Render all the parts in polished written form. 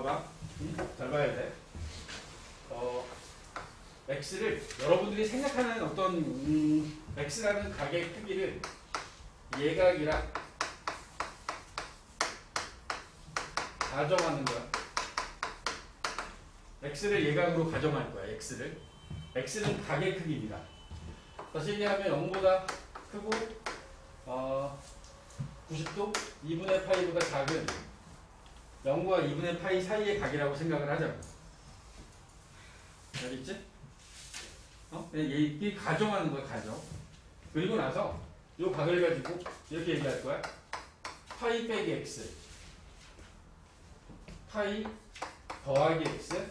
봐봐. 잘 봐야 돼. x를 여러분들이 생각하는 어떤 x라는 각의 크기를 예각이라 가정하는 거야. x를 예각으로 가정할 거야. x는 각의 크기입니다. 다시 얘기하면 0보다 크고 90도 2분의 파이보다 작은 0과 2분의 파이 사이의 각이라고 생각을 하자고. 알겠지? 이 가정하는 거야, 가정. 그리고 나서 이 각을 가지고 이렇게 얘기할 거야. 파이 빼기 x, 파이 더하기 x,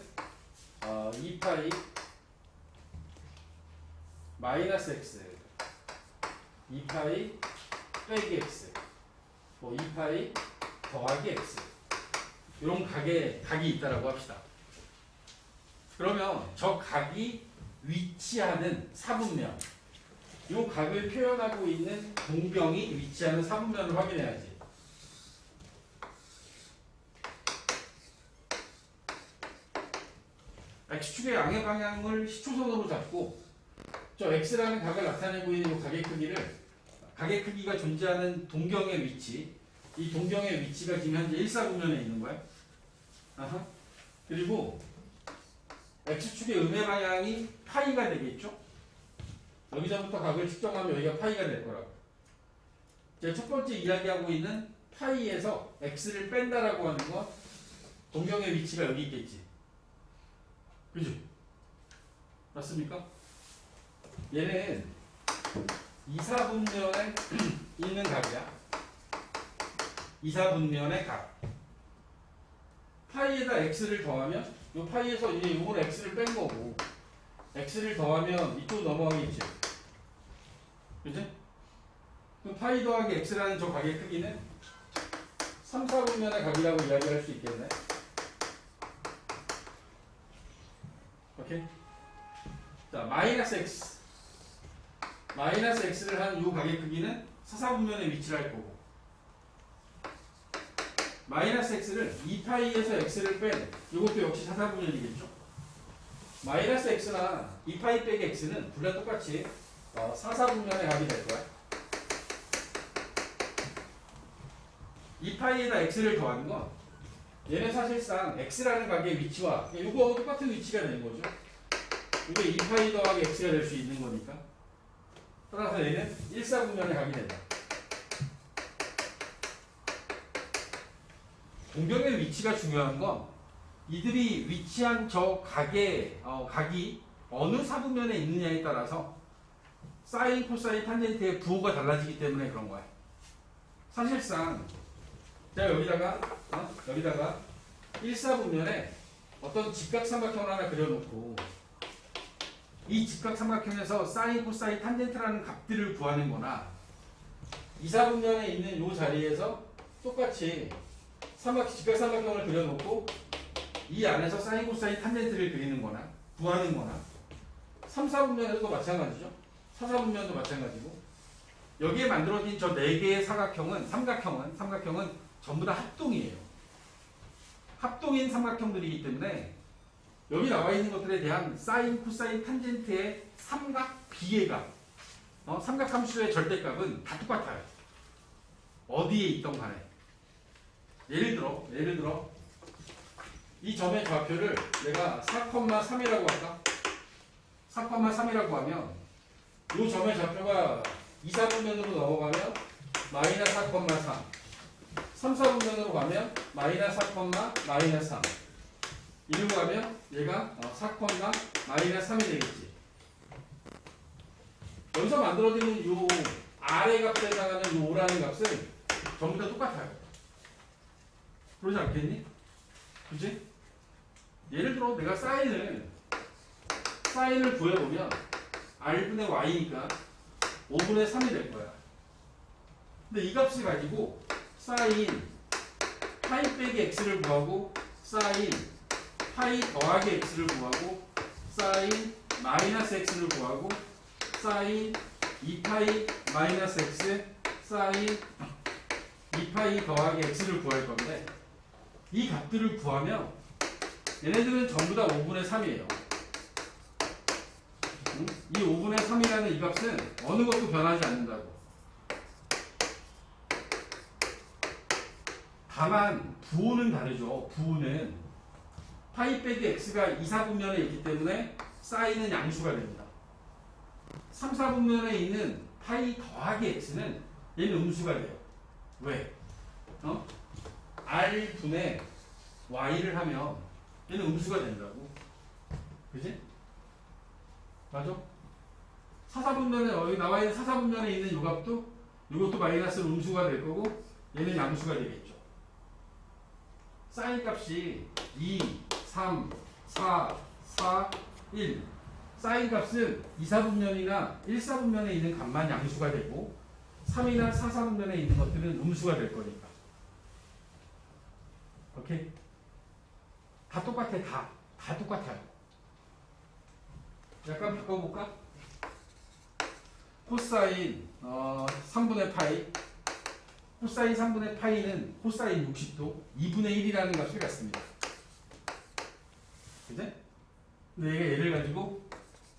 2파이 마이너스 x, 2파이 빼기 x, 2파이 더하기 x. 이런 각이 있다라고 합시다. 그러면 저 각이 위치하는 사분면, 이 각을 표현하고 있는 동경이 위치하는 사분면을 확인해야지. x축의 양의 방향을 시초선으로 잡고 저 x라는 각을 나타내고 있는 이 각의 크기가 존재하는 동경의 위치, 이 동경의 위치가 지금 현재 일사분면에 있는 거야. 그리고 x축의 음의 방향이 파이가 되겠죠? 여기서부터 각을 측정하면 여기가 파이가 될 거라고. 제 첫 번째 이야기하고 있는 파이에서 x를 뺀다라고 하는 건 동경의 위치가 여기 있겠지. 그죠? 맞습니까? 얘는 이사분면에 있는 각이야. 이사분면의 각. 파이에다 x를 더하면 이 파이에서 이제 이걸 x를 뺀 거고 x를 더하면 이쪽 넘어가겠지. 그지? 그럼 파이 더하기 x라는 저 각의 크기는 3, 4분면의 각이라고 이야기할 수 있겠네. 오케이? 자, 마이너스 x. 마이너스 x를 한 이 각의 크기는 4, 4분면에 위치를 할 거고 마이너스 x를 2파이에서 x를 뺀 이것도 역시 4, 4분면이겠죠? 마이너스 x나 2파이 빼기 x는 둘 다 똑같이 4, 4분면의 각이 될 거야. 2파이에다 x를 더하는 건 얘는 사실상 x라는 각의 위치와 이거하고 똑같은 위치가 되는 거죠. 이게 2파이 더하기 x가 될 수 있는 거니까. 따라서 얘는 1, 4분면의 각이 된다. 동경의 위치가 중요한 건 이들이 위치한 저 각이 어느 사분면에 있느냐에 따라서 사인, 코사인, 탄젠트의 부호가 달라지기 때문에 그런 거야. 사실상 제가 여기다가 1사분면에 어떤 직각삼각형을 하나 그려놓고 이 직각삼각형에서 사인, 코사인, 탄젠트라는 값들을 구하는 거나 2사분면에 있는 이 자리에서 똑같이 직각삼각형을 그려놓고 이 안에서 사인, 코사인, 탄젠트를 그리는 거나 구하는 거나 3, 4분면에서도 마찬가지죠. 4, 4분면도 마찬가지고 여기에 만들어진 저 4개의 삼각형은 전부 다 합동이에요. 합동인 삼각형들이기 때문에 여기 나와 있는 것들에 대한 사인, 코사인, 탄젠트의 삼각 비례값, 삼각 함수의 절대값은 다 똑같아요. 어디에 있던 간에. 예를 들어 이 점의 좌표를 내가 4,3이라고 할까? 4,3이라고 하면 이 점의 좌표가 2, 4분면으로 넘어가면 마이너스 4,3, 3, 4분면으로 가면 마이너스 4, 마이너스 3 이리로 가면 얘가 4, 마이너스 3이 되겠지. 여기서 만들어지는 이 아래 값에 해당하는 이 5라는 값은 전부 다 똑같아요. 그러지 않겠니? 그치? 예를 들어 내가 사인을 구해보면 r분의 y니까 5분의 3이 될 거야. 근데 이 값을 가지고 사인 파이 빼기 x를 구하고 사인 파이 더하기 x를 구하고 사인 마이너스 x를 구하고 사인 2파이 마이너스 x 사인 2파이 더하기 x를 구할 건데 이 값들을 구하면 얘네들은 전부 다 5분의 3이에요. 이 5분의 3이라는 이 값은 어느 것도 변하지 않는다고. 다만 부호는 다르죠. 부호는 파이 빼기 x가 2, 4분면에 있기 때문에 사인은 양수가 됩니다. 3, 4분면에 있는 파이 더하기 x는 얘는 음수가 돼요. 왜? r분의 y를 하면 얘는 음수가 된다고. 그지? 맞아? 4, 4분면에 여기 나와 있는 4, 4분면에 있는 요 값도 이것도 마이너스 음수가 될 거고 얘는 양수가 되겠죠. 사인 값이 2, 3, 4, 4, 1. 사인 값은 2, 4분면이나 1, 4분면에 있는 값만 양수가 되고 3이나 4, 4분면에 있는 것들은 음수가 될 거니까. 오케이? 다 똑같아. 다 똑같아요. 약간 바꿔볼까? 코사인 3분의 파이, 코사인 3분의 파이는 코사인 60도 2분의 1이라는 값을 갖습니다. 그지? 근데 얘가 얘를 가지고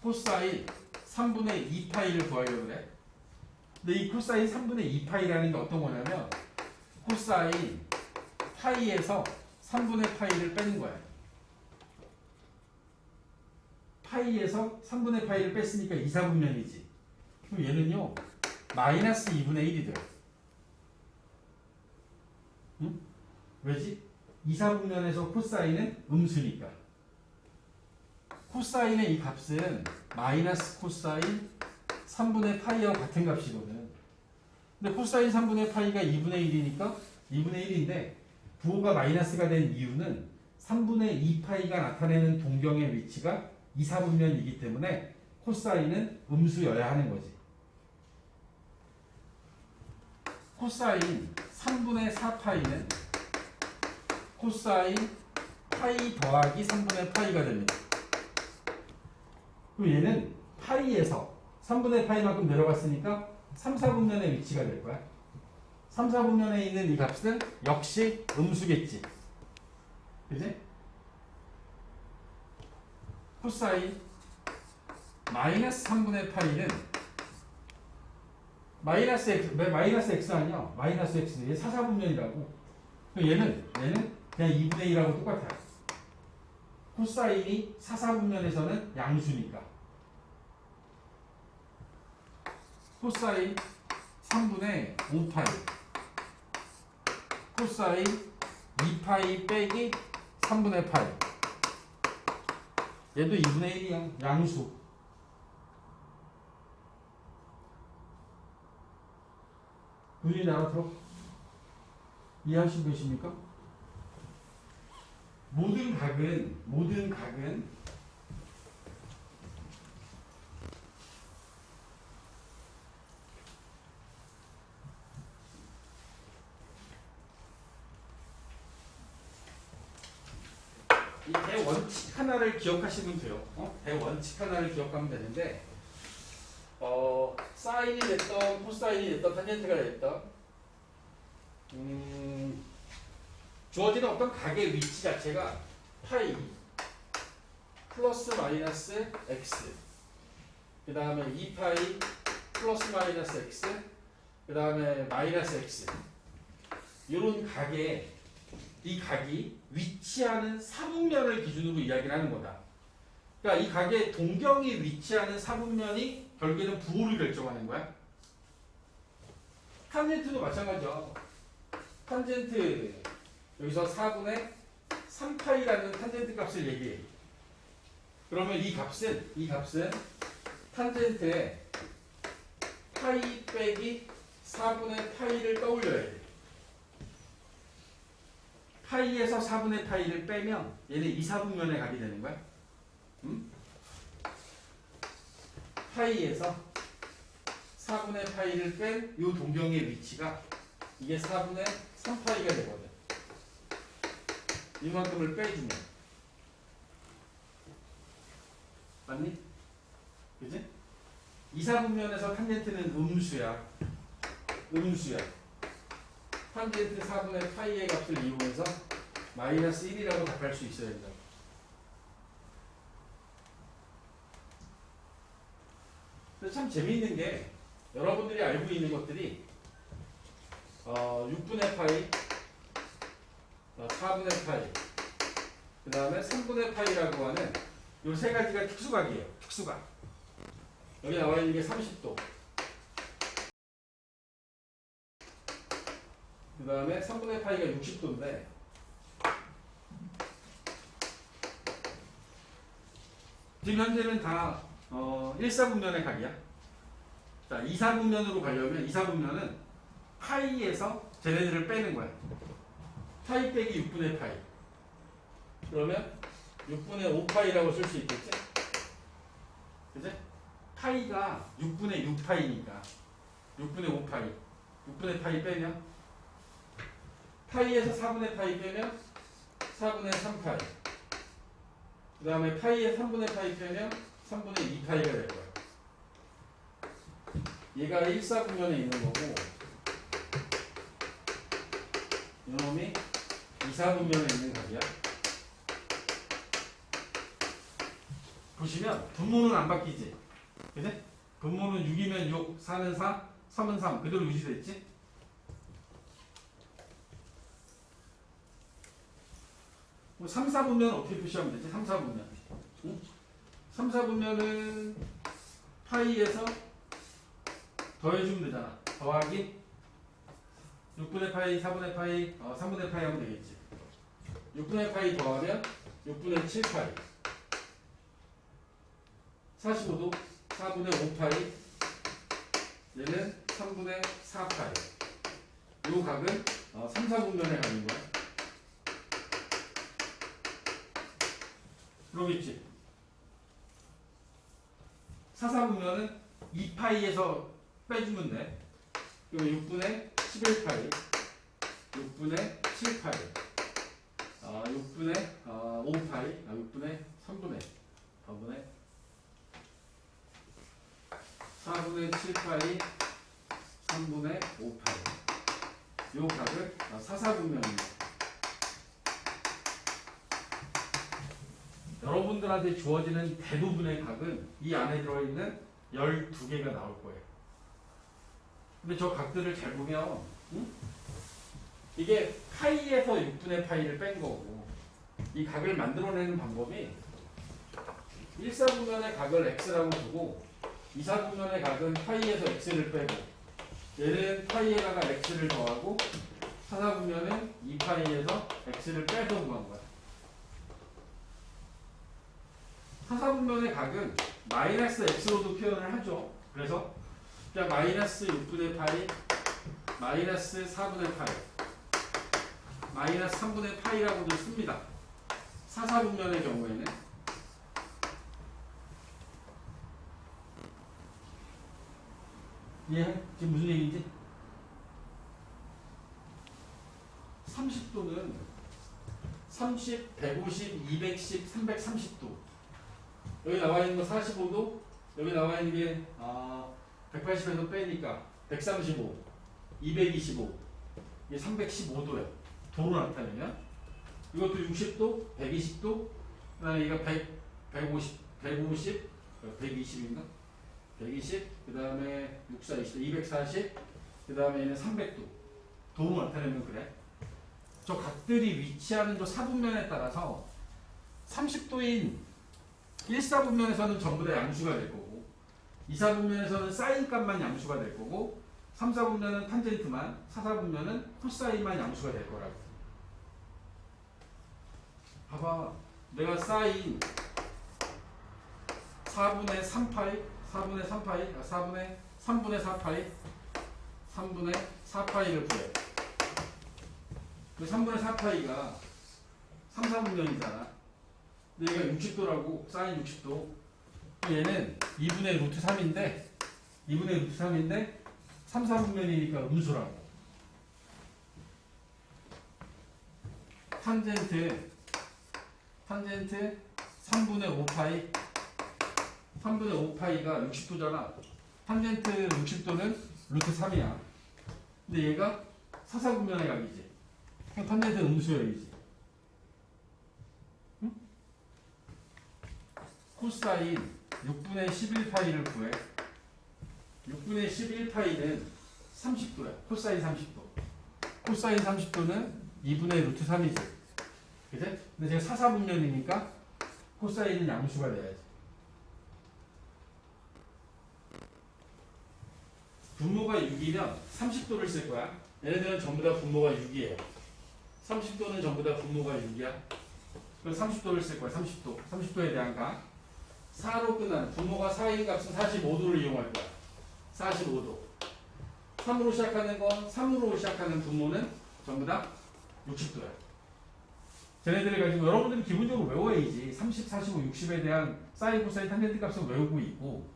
코사인 3분의 2파이를 구하려고 그래. 근데 이 코사인 3분의 2파이라는 게 어떤 거냐면 코사인 파이에서 3분의 파이를 빼는 거야. 파이에서 3분의 파이를 뺐으니까 2, 4분면이지. 그럼 얘는요 마이너스 2분의 1이 돼요. 응? 왜지? 2, 4분면에서 코사인은 음수니까. 코사인의 이 값은 마이너스 코사인 3분의 파이와 같은 값이거든. 근데 코사인 3분의 파이가 2분의 1이니까 2분의 1인데 부호가 마이너스가 된 이유는 3분의 2파이가 나타내는 동경의 위치가 2, 4분면이기 때문에 코사인은 음수여야 하는 거지. 코사인 3분의 4파이는 코사인 파이 더하기 3분의 파이가 됩니다. 그럼 얘는 파이에서 3분의 파이만큼 내려갔으니까 3, 4분면의 위치가 될 거야. 3, 4분면에 있는 이 값은 역시 음수겠지. 그지? 코사인 마이너스 3분의 파이는 마이너스 x 아니야? 마이너스 x. 얘 4, 4분면이라고. 얘는 그냥 2분의 1하고 똑같아요. 코사인이 4, 4분면에서는 양수니까. 코사인 3분의 5파이. 코사인 2파이 빼기 3분의 파이. 얘도 2분의 1이야. 양수. 문제 알아들어? 이해하시고 계십니까? 모든 각은 이 대원칙 하나를 기억하시면 돼요. 대원칙 하나를 기억하면 되는데 사인이 됐던 코사인이 됐던 탄젠트가 됐던 주어지는 어떤 각의 위치 자체가 파이 플러스 마이너스 x 그 다음에 2파이 플러스 마이너스 x 그 다음에 마이너스 x 이런 각에 이 각이 위치하는 사분면을 기준으로 이야기를 하는 거다. 그러니까 이 각의 동경이 위치하는 사분면이 결국에는 부호를 결정하는 거야. 탄젠트도 마찬가지죠. 탄젠트 여기서 4분의 3파이라는 탄젠트 값을 얘기해. 그러면 이 값은 탄젠트에 파이 빼기 4분의 파이를 떠올려야 돼. 파이에서 4분의 파이를 빼면 얘는 2, 4분면에 가게 되는 거야. 파이에서 4분의 파이를 뺀 이 동경의 위치가 이게 4분의 3파이가 되거든. 이만큼을 빼주면 맞니? 그지? 2, 4분면에서 탄젠트는 음수야. 탄젠트 4분의 파이의 값을 이용해서 마이너스 1이라고 답할 수 있어야 된다. 참 재미있는 게 여러분들이 알고 있는 것들이 6분의 파이, 4분의 파이, 그 다음에 3분의 파이라고 하는 이 세 가지가 특수각이에요. 특수각. 여기 나와 있는 게 30도. 그 다음에 3분의 파이가 60도인데 지금 현재는 다 1사분면의 각이야. 자, 2사분면으로 가려면 2사분면은 파이에서 쟤네들을 빼는 거야. 파이 빼기 6분의 파이. 그러면 6분의 5파이라고 쓸 수 있겠지? 그치? 파이가 6분의 6파이니까 6분의 5파이 6분의 파이 빼면 파이에서 4분의 파이 빼면 4분의 3파이 그 다음에 파이에 3분의 파이 빼면 3분의 2파이가 될 거야. 얘가 1사분면에 있는 거고 이놈이 2사분면에 있는 각이야. 보시면 분모는 안 바뀌지. 그지? 분모는 6이면 6, 4는 4, 3은 3 그대로 유지됐지? 뭐 3, 4분면 어떻게 표시하면 되지? 3, 4분면. 응? 3, 4분면은 파이에서 더해주면 되잖아. 더하기 6분의 파이, 4분의 파이, 3분의 파이 하면 되겠지. 6분의 파이 더하면 6분의 7파이 45도 4분의 5파이 얘는 3분의 4파이 요 각은 3, 4분면의 각인 거야. 그러겠지. 4, 4분면은 2파이에서 빼주면 돼. 그럼 6분의 11파이 6분의 7파이 6분의 5파이 6분의 3분의 4분의 7파이 3분의 5파이 요 각을 4, 4분면입니다. 여러분들한테 주어지는 대부분의 각은 이 안에 들어있는 12개가 나올 거예요. 근데 저 각들을 잘 보면 이게 파이에서 6분의 파이를 뺀 거고 이 각을 만들어내는 방법이 1사분면의 각을 x라고 두고 2사분면의 각은 파이에서 x를 빼고 얘는 파이에다가 x를 더하고 4사분면은 2파이에서 x를 빼서 구한 거야. 4사분면의 각은 마이너스 x로도 표현을 하죠. 그래서 그냥 마이너스 6분의 파이 마이너스 4분의 파이 마이너스 3분의 파이라고도 씁니다. 4사분면의 경우에는 이해해? 지금 무슨 얘기인지? 30도는 30, 150, 210, 330도 여기 나와 있는 거 45도 여기 나와 있는 게 180에서 빼니까 135, 225 이게 315도야. 도로 나타내면 이것도 60도, 120도 그 다음에 이거 150, 120인가? 120, 그 다음에 6, 4, 20, 240, 그 다음에 얘는 300도. 도로 나타내면 그래. 저 각들이 위치하는 저 사분면에 따라서 30도인 1사분면에서는 전부 다 양수가 될 거고 2사분면에서는 사인 값만 양수가 될 거고 3사분면은 탄젠트만 4사분면은 코사인만 양수가 될 거라고. 봐봐. 내가 사인 4분의 3파이 4분의 3파이 3분의 4파이 3분의 4파이를 구해. 그 3분의 4파이가 3, 4분면이잖아. 근데 얘가 60도라고 사인 60도 얘는 2분의 루트 3인데 2분의 루트 3인데 3, 4분면이니까 음수라고. 탄젠트 3분의 5파이 3분의 5파이가 60도잖아. 탄젠트 60도는 루트 3이야. 근데 얘가 4, 4분면의 각이지. 그럼 탄젠트 음수여야지. 응? 코사인 6분의 11파이를 구해. 6분의 11파이는 30도야. 코사인 30도. 코사인 30도는 2분의 루트 3이지. 그치? 근데 제가 사사분면이니까 코사인은 양수가 돼야지. 분모가 6이면 30도를 쓸 거야. 얘네들은 전부 다 분모가 6이에요. 30도는 전부 다 분모가 6이야. 그래서 30도를 쓸 거야. 30도. 30도에 대한 값. 4로 끝나는 분모가 4인 값은 45도를 이용할 거야. 45도. 3으로 시작하는 건 3으로 시작하는 분모는 전부 다 60도야. 쟤네들을 가지고 여러분들이 기본적으로 외워야지. 30, 45, 60에 대한 사인, 코사인, 탄젠트 값을 외우고 있고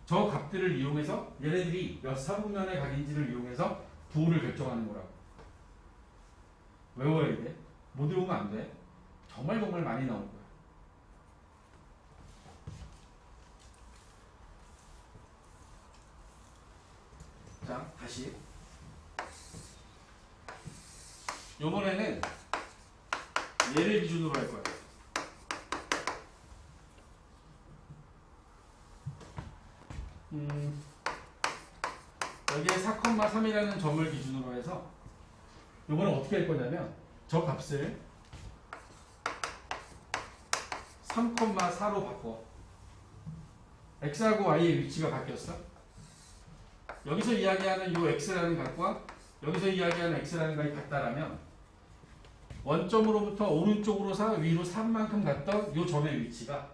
저 값들을 이용해서 얘네들이 몇 사분면의 각인지를 이용해서 부호를 결정하는 거라고. 외워야 돼. 못 외우면 안 돼. 정말 많이 나올 거야. 자, 다시. 요번에는 얘를 기준으로 할 거야. 여기에 4,3이라는 점을 기준으로 해서 요번에 어떻게 할 거냐면 저 값을 3,4로 바꿔. x하고 y의 위치가 바뀌었어. 여기서 이야기하는 요 x라는 값과 여기서 이야기하는 x라는 값이 같다라면 원점으로부터 오른쪽으로 위로 3만큼 갔던 요 점의 위치가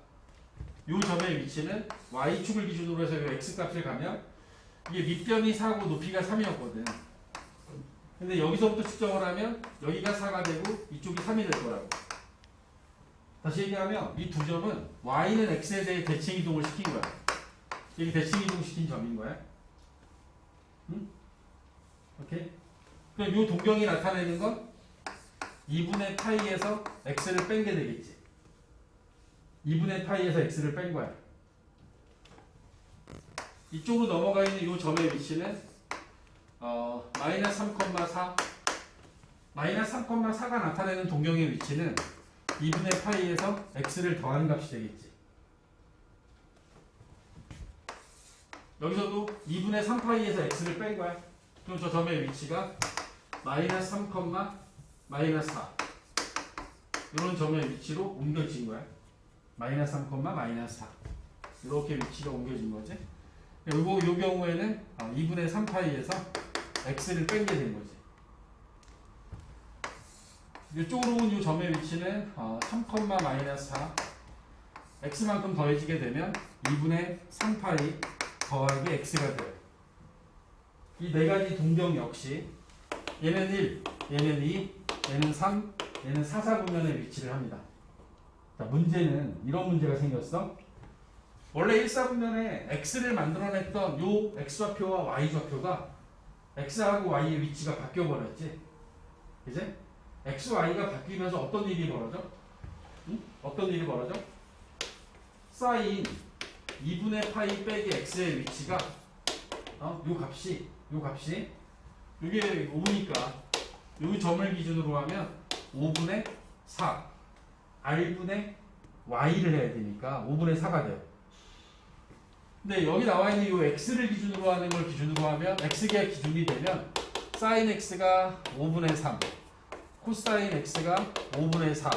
요 점의 위치는 y축을 기준으로 해서 요 x값을 가면 이게 밑변이 4고 높이가 3이었거든. 근데 여기서부터 측정을 하면 여기가 4가 되고 이쪽이 3이 될 거라고. 다시 얘기하면 이 두 점은 y는 x에 대해 대칭 이동을 시킨 거야. 여기 대칭 이동 시킨 점인 거야. 응? 오케이? 그럼 이 동경이 나타내는 건 2분의 파이에서 x를 뺀 게 되겠지. 2분의 파이에서 x를 뺀 거야. 이쪽으로 넘어가 있는 이 점의 위치는 마이너스 3,4 마이너스 3,4가 나타내는 동경의 위치는 2분의 파이에서 x를 더한 값이 되겠지. 여기서도 2분의 3파이에서 x를 뺀 거야. 그럼 저 점의 위치가 마이너스 3, 마이너스 4 이런 점의 위치로 옮겨진 거야. 마이너스 3, 마이너스 4 이렇게 위치가 옮겨진 거지. 요거 요 경우에는 2분의 3파이에서 x를 뺀 게 된 거지. 이쪽으로 온 이 점의 위치는 3, 마이너스 4 x만큼 더해지게 되면 2분의 3파이 더하기 x가 돼요. 이 네 가지 동경 역시 얘는 1, 얘는 2, 얘는 3, 얘는 4, 4분면의 위치를 합니다. 자, 문제는 이런 문제가 생겼어. 원래 1, 4분면에 x를 만들어냈던 요 x좌표와 y좌표가 x하고 y의 위치가 바뀌어버렸지. 그치? x, y가 바뀌면서 어떤 일이 벌어져? 응? 어떤 일이 벌어져? 사인 2분의 파이 빼기 x의 위치가 요 값이 이게 5니까 요 점을 기준으로 하면 5분의 4 r분의 y를 해야 되니까 5분의 4가 돼요. 근데 여기 나와 있는 요 x를 기준으로 하는 걸 기준으로 하면 x가 기준이 되면 sin x가 5분의 3 코사인 x가 5분의 4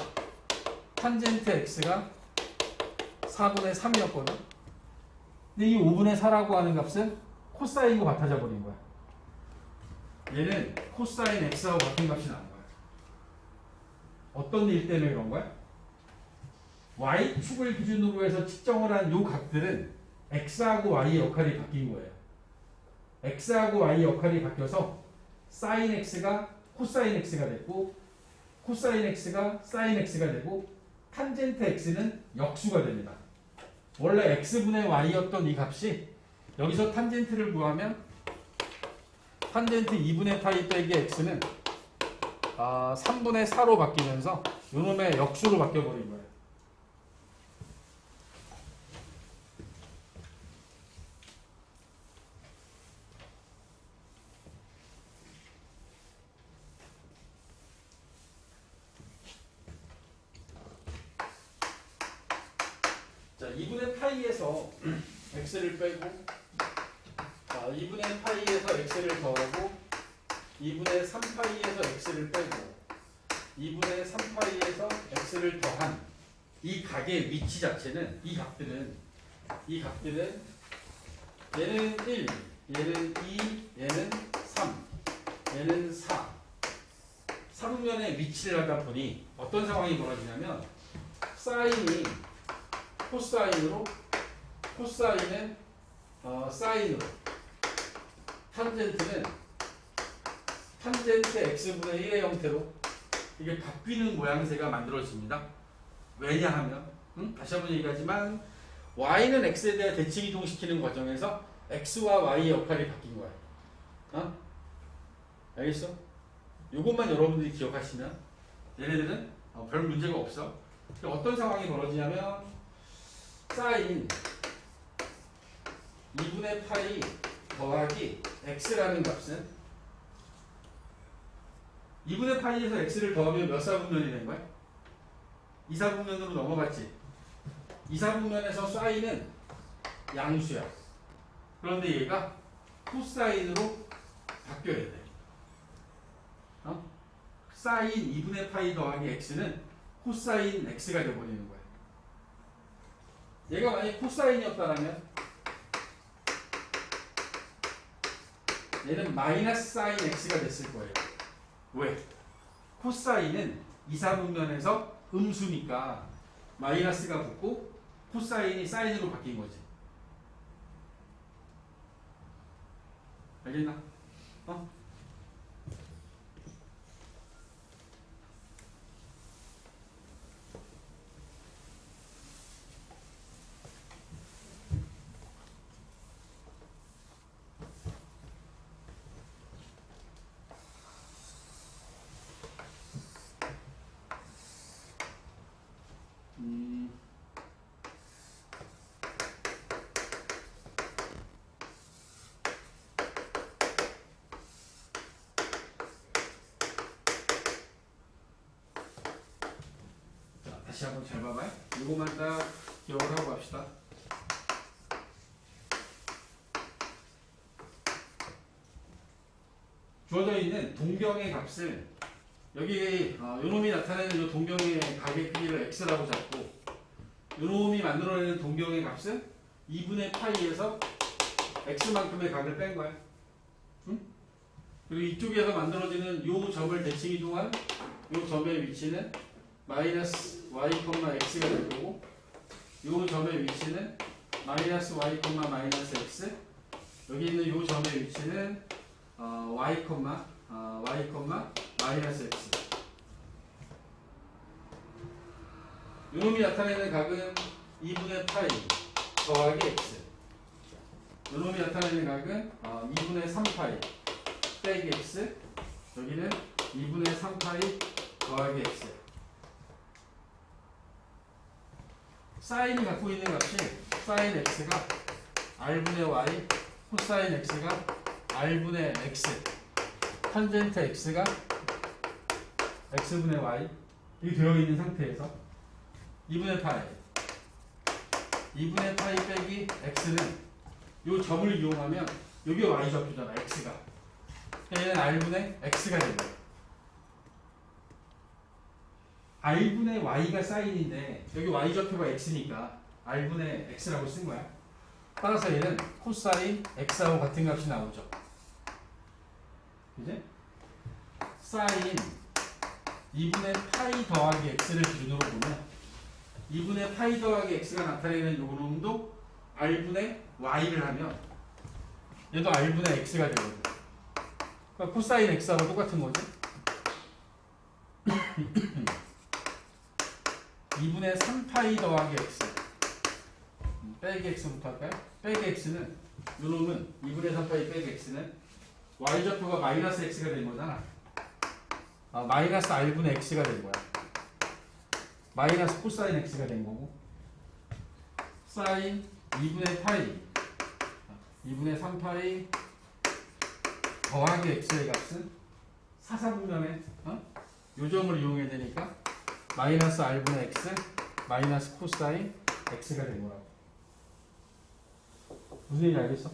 탄젠트 x가 4분의 3이었거든. 근데 이 5분의 4라고 하는 값은 코사인과 같아져 버린 거야. 얘는 코사인 x하고 같은 값이 나온 거야. 어떤 일 때문에 그런 거야? y축을 기준으로 해서 측정을 한 요 각들은 x하고 y의 역할이 바뀐 거예요. x하고 y 역할이 바뀌어서 sin x가 코사인 x가 됐고 코사인 x가 sin x가 되고 탄젠트 x는 역수가 됩니다. 원래 x분의 y였던 이 값이 여기서 탄젠트를 구하면 탄젠트 2분의 파이 빼기 x는 3분의 4로 바뀌면서 요놈의 역수로 바뀌어버린 거예요. 자, 2분의 파이에서 x를 빼고 2분의 파이에서 x를 더하고 2분의 3파이에서 x를 빼고 2분의 3파이에서 x를 더한 이 각의 위치 자체는 이 값들은 얘는 1, 얘는 2, 얘는 3, 얘는 4 3면의 위치를 하다 보니 어떤 상황이 벌어지냐면 사인이 코사인으로 코사인은 사인으로 탄젠트는 탄젠트 x분의 1의 형태로 이게 바뀌는 모양새가 만들어집니다. 왜냐하면 다시 한번 얘기하지만 y는 x에 대해 대칭 이동시키는 과정에서 x와 y의 역할이 바뀐 거야. 알겠어? 이것만 여러분들이 기억하시면 얘네들은 별 문제가 없어. 어떤 상황이 벌어지냐면 사인 2분의 파이 더하기 x라는 값은 2분의 파이에서 x를 더하면 몇 사분면이 된 거야? 2사분면으로 넘어갔지. 2사분면에서 사인은 양수야. 그런데 얘가 코사인으로 바뀌어야 돼. 사인 2분의 파이 더하기 x는 코사인 x가 되어버리는 거야. 얘가 만약에 코사인이었다면 얘는 마이너스 사인 x가 됐을 거예요. 왜? 코사인은 2사분면에서 음수니까 마이너스가 붙고 코사인이 사인으로 바뀐 거지. 알겠나? 다시 한번 잘 봐봐요. 이거만 딱 기억을 하고 갑시다. 주어져 있는 동경의 값을 여기 요놈이 나타내는 이 동경의 각의 크기를 x라고 잡고 요놈이 만들어내는 동경의 값은 2분의 파이에서 x만큼의 각을 뺀 거야. 응? 그리고 이쪽에서 만들어지는 요 점을 대칭 이동한 요 점의 위치는 마이너스 y, x가 될 거고 요 점의 위치는 마이너스 y, 마이너스 x 여기 있는 요 점의 위치는 y, 마이너스 x 요놈이 나타내는 각은 2분의 파이 더하기 x 요놈이 나타내는 각은 2분의 3파이 빼기 x 여기는 2분의 3파이 더하기 x 사인이 갖고 있는 값이 사인 x가 r분의 y, 코사인 x가 r분의 x, 탄젠트 x가 x분의 y 이렇게 되어 있는 상태에서 2분의 파이 빼기 x는 이 점을 이용하면 여기 y 좌표잖아 x가. 얘는 r분의 x가 됩니다. r분의 y가 사인인데 여기 y좌표가 x니까 r분의 x라고 쓴 거야. 따라서 얘는 코사인 x하고 같은 값이 나오죠. 그지? 사인 2분의 파이 더하기 x를 기준으로 보면 2분의 파이 더하기 x가 나타내는 요 놈도 r분의 y를 하면 얘도 r분의 x가 되거든. 그러니까 코사인 x하고 똑같은 거지. 2분의 3파이 더하기 x 빼기 x부터 할까요? 빼기 x는 요놈은 2분의 3파이 빼기 x는 y좌표가 마이너스 x가 된 거잖아. 마이너스 r분의 x가 된 거야. 마이너스 코사인 x가 된 거고 사인 2분의 파이 2분의 3파이 더하기 x의 값은 사사분면에 요 점을 이용해야 되니까 마이너스 r분의 x 마이너스 코사인 x가 된 거라고. 무슨 얘기인지 알겠어?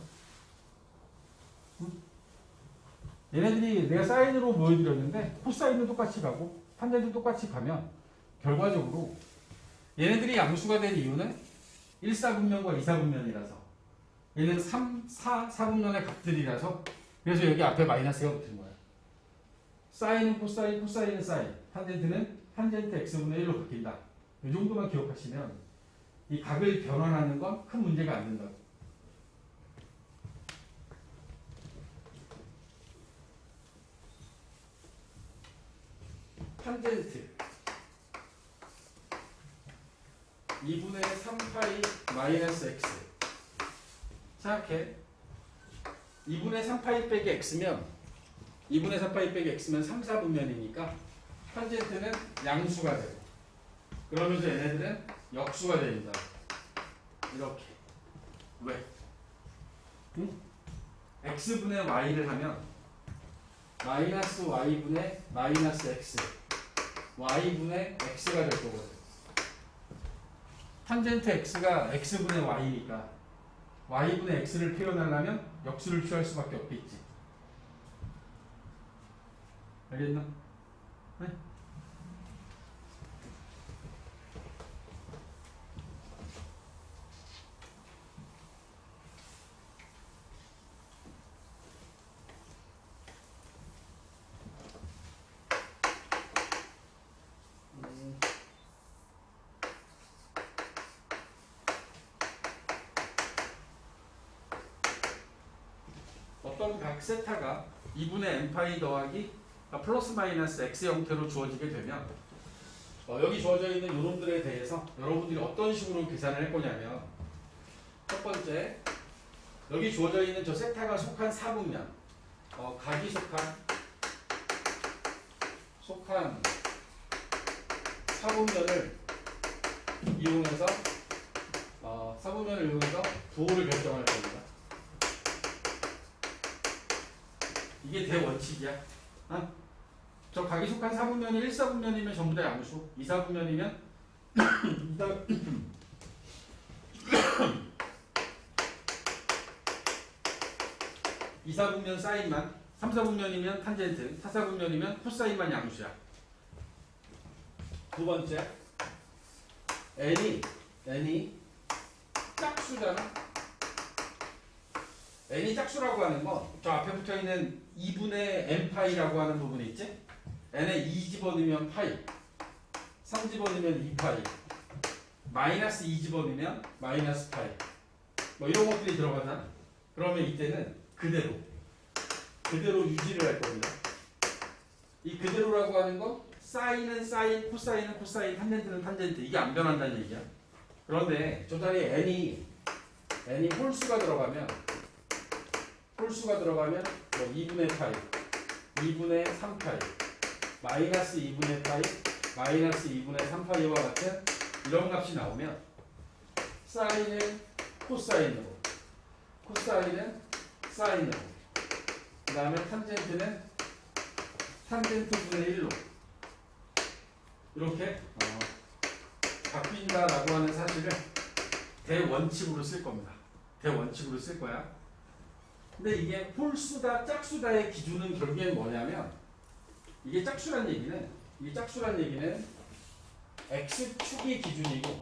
얘네들이 내가 사인으로 보여드렸는데 코사인도 똑같이 가고 탄젠도 똑같이 가면 결과적으로 얘네들이 양수가 된 이유는 1사분면과 2사분면이라서 얘는 4분면의 값들이라서 그래서 여기 앞에 마이너스가 붙은 거야. 사인은 코사인, 코사인은 사인, 탄젠트는 탄젠트 x분의 1로 바뀐다. 이 정도만 기억하시면 이 각을 변환하는 건 큰 문제가 안 된다고. 탄젠트 2분의 3파이 마이너스 x 생각해. 2분의 3파이 빼기 x면 2분의 3파이 빼기 x면 3, 4분면이니까 탄젠트는 양수가 되고 그러면서 얘네들은 역수가 됩니다. 이렇게. 왜? 응? x분의 y를 하면 마이너스 y분의 마이너스 x y분의 x가 될 거거든. 탄젠트 x가 x분의 y니까 y분의 x를 표현하려면 역수를 취할 수밖에 없겠지. 알겠나? 네? 어떤 각 세타가 2분의 n파이 더하기 플러스 마이너스 x 형태로 주어지게 되면 여기 주어져 있는 요놈들에 대해서 여러분들이 어떤 식으로 계산을 할 거냐면 첫 번째 여기 주어져 있는 저 세타가 속한 4분면 각이 속한 4분면을 이용해서 4분면을 이용해서 부호를 결정할 겁니다. 이게 대원칙이야. 저 각이 속한 4분면이 1사분면이면 전부 다 양수, 2사분면이면 2사분면 사인만, 3사분면이면 탄젠트, 4사분면이면 코사인만 양수야. 두 번째, n이 짝수잖아. n이 짝수라고 하는 건 저 앞에 붙어있는 2분의 n파이라고 하는 부분이 있지? n에 2 집어넣으면 파이, 3 집어넣으면 2파이, 마이너스 2 집어넣으면 마이너스 파이 뭐 이런 것들이 들어가잖아. 그러면 이때는 그대로 유지를 할 겁니다. 이 그대로라고 하는 건 사인은 사인, 코사인은 코사인, 탄젠트는 탄젠트 이게 안 변한다는 얘기야. 그런데 저 자리에 n이 홀수가 들어가면 뭐 2분의 파이, 2분의 3파이, 마이너스 2분의 파이, 마이너스 2분의 3파이와 같은 이런 값이 나오면 사인은 코사인으로, 코사인은 사인으로, 그 다음에 탄젠트는 탄젠트분의 1로 이렇게 바뀐다라고 하는 사실을 대원칙으로 쓸 겁니다. 대원칙으로 쓸 거야. 근데 이게 홀수다 짝수다의 기준은 결국엔 뭐냐면 이게 짝수란 얘기는 x축이 기준이고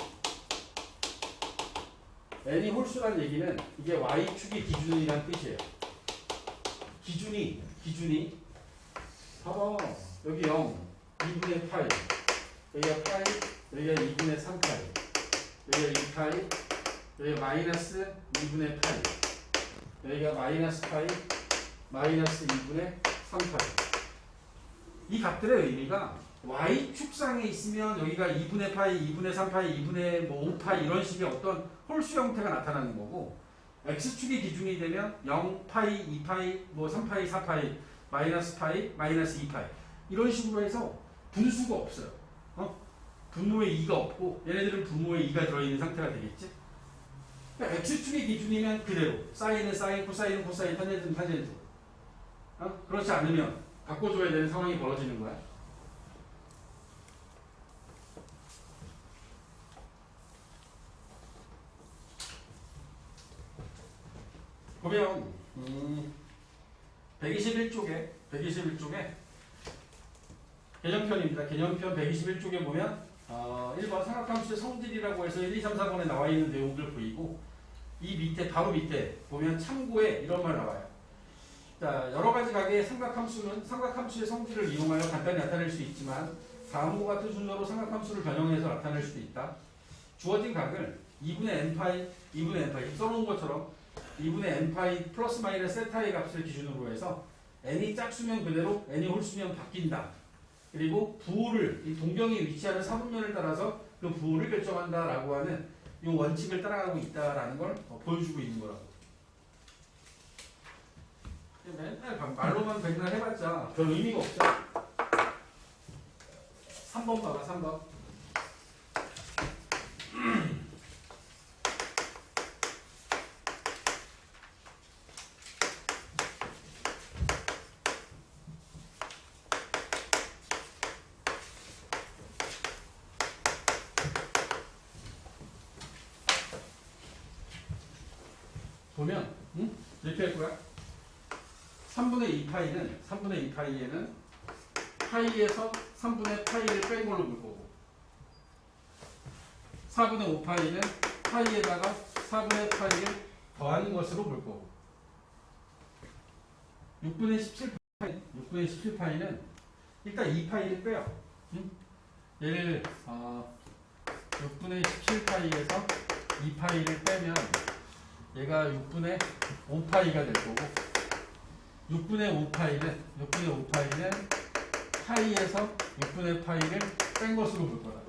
n이 홀수란 얘기는 이게 y축이 기준이란 뜻이에요. 기준이 봐봐. 여기 0, 2분의 파이, 여기가 파이, 여기가 2분의 3파이, 여기가 2파이, 여기가 마이너스 2분의 파이, 여기가 마이너스 파이, 마이너스 2분의 3파이. 이 값들의 의미가 y축상에 있으면 여기가 2분의 파이, 2분의 3파이, 2분의 5파이 이런 식의 어떤 홀수 형태가 나타나는 거고 x축이 기준이 되면 0파이, 2파이, 3파이, 4파이, 마이너스 파이, 마이너스 2파이 이런 식으로 해서 분수가 없어요. 분모에 2가 없고 얘네들은 분모에 2가 들어있는 상태가 되겠지. 그러니까 x축이 기준이면 그대로 사인은 사인, 코사인은 코사인, 탄젠트는 탄젠트. 그렇지 않으면 바꿔줘야 되는 상황이 벌어지는 거야. 보면 121쪽에 121쪽에 개념편입니다. 개념편 121쪽에 보면 1번 삼각함수의 성질이라고 해서 1, 2, 3, 4번에 나와 있는 내용들 보이고 이 밑에 바로 밑에 보면 참고에 이런 말 나와요. 자, 여러 가지 각의 삼각함수는 삼각함수의 성질을 이용하여 간단히 나타낼 수 있지만 다음과 같은 순서로 삼각함수를 변형해서 나타낼 수도 있다. 주어진 각을 2분의 n파이, 2분의 n파이 써놓은 것처럼 2분의 n파이 플러스 마이너스 세타의 값을 기준으로 해서 n이 짝수면 그대로 n이 홀수면 바뀐다. 그리고 부호를 이 동경이 위치하는 사분면을 따라서 그 부호를 결정한다라고 하는 이 원칙을 따라가고 있다라는 걸 보여주고 있는 거라고. 맨날 말로만 백날 해봤자 별 의미가 없죠. 3번 봐봐. 3번. 보면 이렇게 할 거야. 3분의 2파이에는 파이에서 3분의 파이를 뺀 걸로 볼 거고 4분의 5파이는 파이에다가 4분의 파이를 더하는 것으로 볼 거고 6분의 17파이는 일단 2파이를 빼요. 얘를 6분의 17파이에서 2파이를 빼면 얘가 6분의 5파이가 될 거고 6분의 5파이는 파이에서 6분의 파이를 뺀 것으로 볼 거다.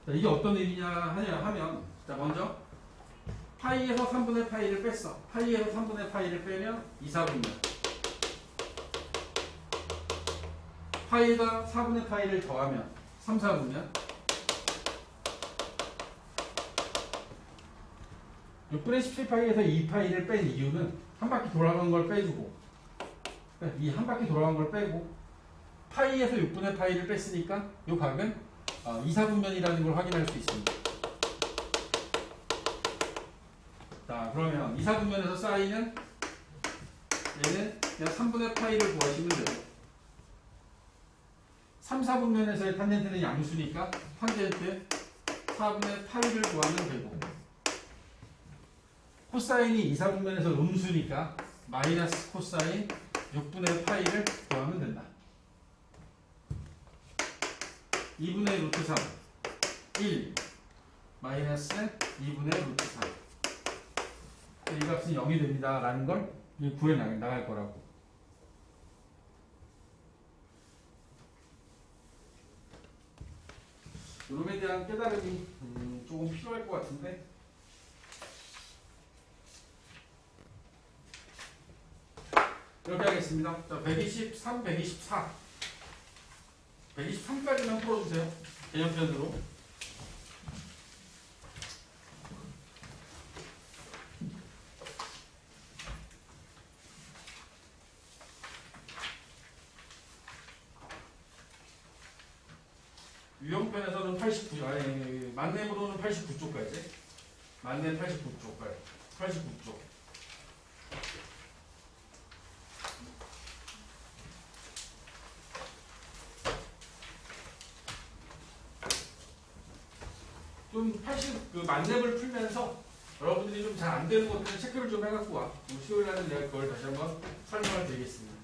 자, 이게 어떤 일이냐 하면 자, 먼저 파이에서 3분의 파이를 뺐어. 파이에서 3분의 파이를 빼면 2, 4분면 파이가 4분의 파이를 더하면 3, 4분면 6분의 17파이에서 2파이를 뺀 이유는 한 바퀴 돌아간 걸 빼주고 이 한 바퀴 돌아간 걸 빼고 파이에서 6분의 파이를 뺐으니까 이 각은 2, 4분면이라는 걸 확인할 수 있습니다. 자, 그러면 2, 4분면에서 사인은 얘는 그냥 3분의 파이를 구하시면 돼요. 3, 4분면에서의 탄젠트는 양수니까 탄젠트 4분의 파이를 구하면 되고 코사인이 2, 4분면에서 음수니까 마이너스 코사인 6분의 파이를 구하면 된다. 2분의 루트 3 1 마이너스 2분의 루트 3 이 값은 0이 됩니다 라는 걸 구해 나갈 거라고. 이놈에 대한 깨달음이 조금 필요할 것 같은데 이렇게 하겠습니다. 자, 123, 124 123까지만 풀어주세요. 개념편으로. 유형편에서는 89, 만렙으로는 89쪽까지. 만렙 89쪽까지. 89쪽. 좀 80, 만렙을 풀면서 여러분들이 좀 잘 안 되는 것들을 체크를 좀 해갖고 와. 수요일 날은 내가 그걸 다시 한번 설명을 드리겠습니다.